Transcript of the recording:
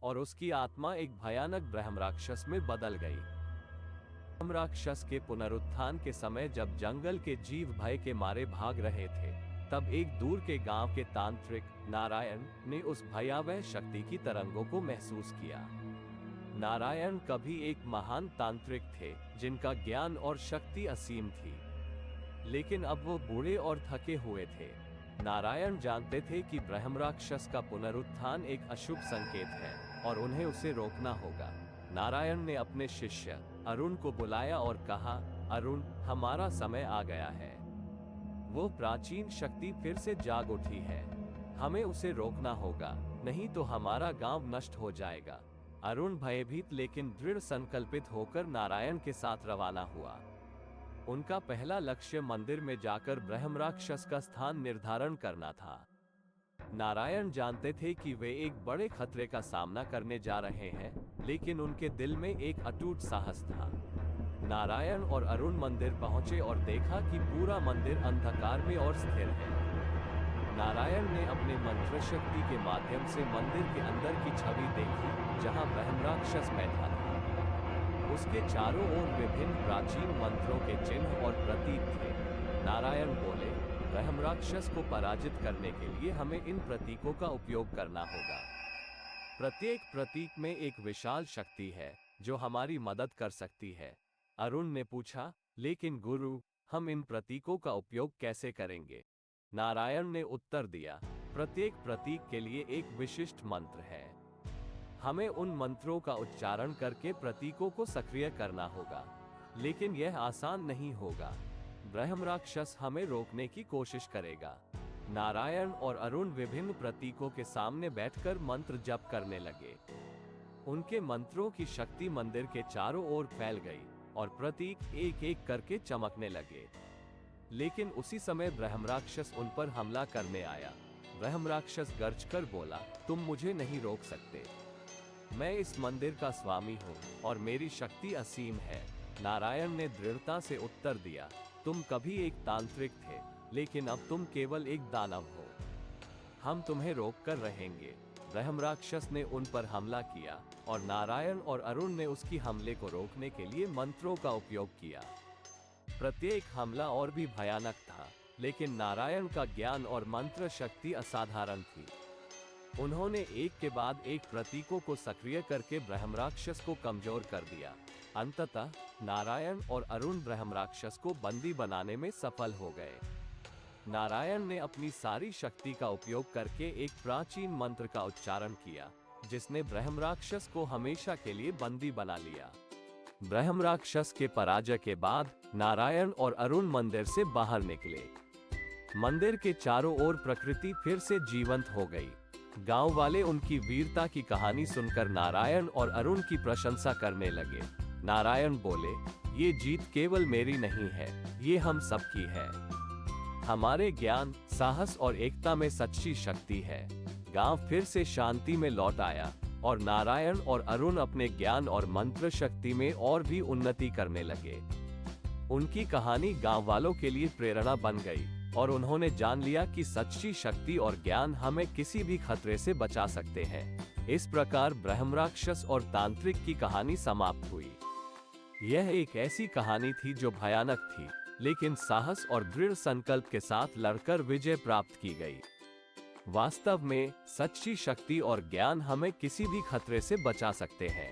और उसकी आत्मा एक भयानक ब्रह्मराक्षस में बदल गई। ब्रह्मराक्षस के पुनरुत्थान के समय जब जंगल के जीव भय के मारे भाग रहे थे, तब एक दूर के गांव के तांत्रिक नारायण ने उस भयावह शक्ति की तरंगों को महसूस किया। नारायण कभी एक महान तांत्रिक थे जिनका ज्ञान और शक्ति असीम थी, लेकिन अब वो बूढ़े और थके हुए थे। नारायण जानते थे कि ब्रह्मराक्षस का पुनरुत्थान एक अशुभ संकेत है और उन्हें उसे रोकना होगा। नारायण ने अपने शिष्य अरुण को बुलाया और कहा, अरुण, हमारा समय आ गया है। वो प्राचीन शक्ति फिर से जाग उठी है। हमें उसे रोकना होगा, नहीं तो हमारा गांव नष्ट हो जाएगा। अरुण भयभीत लेकिन दृढ़ संकल्पित होकर नारायण के साथ रवाना हुआ। उनका पहला लक्ष्य मंदिर में जाकर ब्रह्मराक्षस का स्थान निर्धारण करना था। नारायण जानते थे कि वे एक बड़े खतरे का सामना करने जा रहे हैं, लेकिन उनके दिल में एक अटूट साहस था। नारायण और अरुण मंदिर पहुंचे और देखा कि पूरा मंदिर अंधकार में और स्थिर है। नारायण ने अपने मंत्र शक्ति के माध्यम से मंदिर के अंदर की छवि देखी, जहां ब्रह्मराक्षस बैठा था। उसके चारों ओर विभिन्न प्राचीन मंत्रों के चिन्ह और प्रतीक थे। नारायण बोले, ब्रह्मराक्षस को पराजित करने के लिए हमें इन प्रतीकों का उपयोग करना होगा। प्रत्येक प्रतीक में एक विशाल शक्ति है जो हमारी मदद कर सकती है। अरुण ने पूछा, लेकिन गुरु, हम इन प्रतीकों का उपयोग कैसे करेंगे? नारायण ने उत्तर दिया, प्रत्येक प्रतीक के लिए एक विशिष्ट मंत्र है। हमें उन मंत्रों का उच्चारण करके प्रतीकों को सक्रिय करना होगा, लेकिन यह आसान नहीं होगा। ब्रह्मराक्षस हमें रोकने की कोशिश करेगा। नारायण और अरुण विभिन्न प्रतीकों के सामने बैठकर मंत्र जप करने लगे। उनके मंत्रों की शक्ति मंदिर के चारों ओर फैल गई और प्रतीक एक एक करके चमकने लगे। लेकिन उसी समय ब्रह्मराक्षस उन पर हमला करने आया। ब्रह्मराक्षस गरजकर बोला, तुम मुझे नहीं रोक सकते। मैं इस मंदिर का स्वामी हूँ और मेरी शक्ति असीम है। नारायण ने दृढ़ता से उत्तर दिया, तुम कभी एक तांत्रिक थे, लेकिन अब तुम केवल एक दानव हो। हम तुम्हें रोक कर रहेंगे। ब्रह्मराक्षस ने उन पर हमला किया और नारायण और अरुण ने उसकी हमले को रोकने के लिए मंत्रों का उपयोग किया। प्रत्येक हमला और भी भयानक था, लेकिन नारायण का ज्ञान और मंत्र शक्ति असाधारण थी। उन्होंने एक के बाद एक प्रतीकों को सक्रिय करके ब्रह्मराक्षस को कमजोर कर दिया। अंततः नारायण और अरुण ब्रह्मराक्षस को बंदी बनाने में सफल हो गए। नारायण ने अपनी सारी शक्ति का उपयोग करके एक प्राचीन मंत्र का उच्चारण किया, जिसने ब्रह्मराक्षस को हमेशा के लिए बंदी बना लिया। ब्रह्मराक्षस के पराजय के बाद नारायण और अरुण मंदिर से बाहर निकले। मंदिर के चारों ओर प्रकृति फिर से जीवंत हो गई। गांव वाले उनकी वीरता की कहानी सुनकर नारायण और अरुण की प्रशंसा करने लगे। नारायण बोले, ये जीत केवल मेरी नहीं है, ये हम सबकी है। हमारे ज्ञान, साहस और एकता में सच्ची शक्ति है। गांव फिर से शांति में लौट आया और नारायण और अरुण अपने ज्ञान और मंत्र शक्ति में और भी उन्नति करने लगे। उनकी कहानी गांव वालों के लिए प्रेरणा बन गई और उन्होंने जान लिया कि सच्ची शक्ति और ज्ञान हमें किसी भी खतरे से बचा सकते हैं। इस प्रकार ब्रह्मराक्षस और तांत्रिक की कहानी समाप्त हुई। यह एक ऐसी कहानी थी जो भयानक थी, लेकिन साहस और दृढ़ संकल्प के साथ लड़कर विजय प्राप्त की गई। वास्तव में सच्ची शक्ति और ज्ञान हमें किसी भी खतरे से बचा सकते हैं।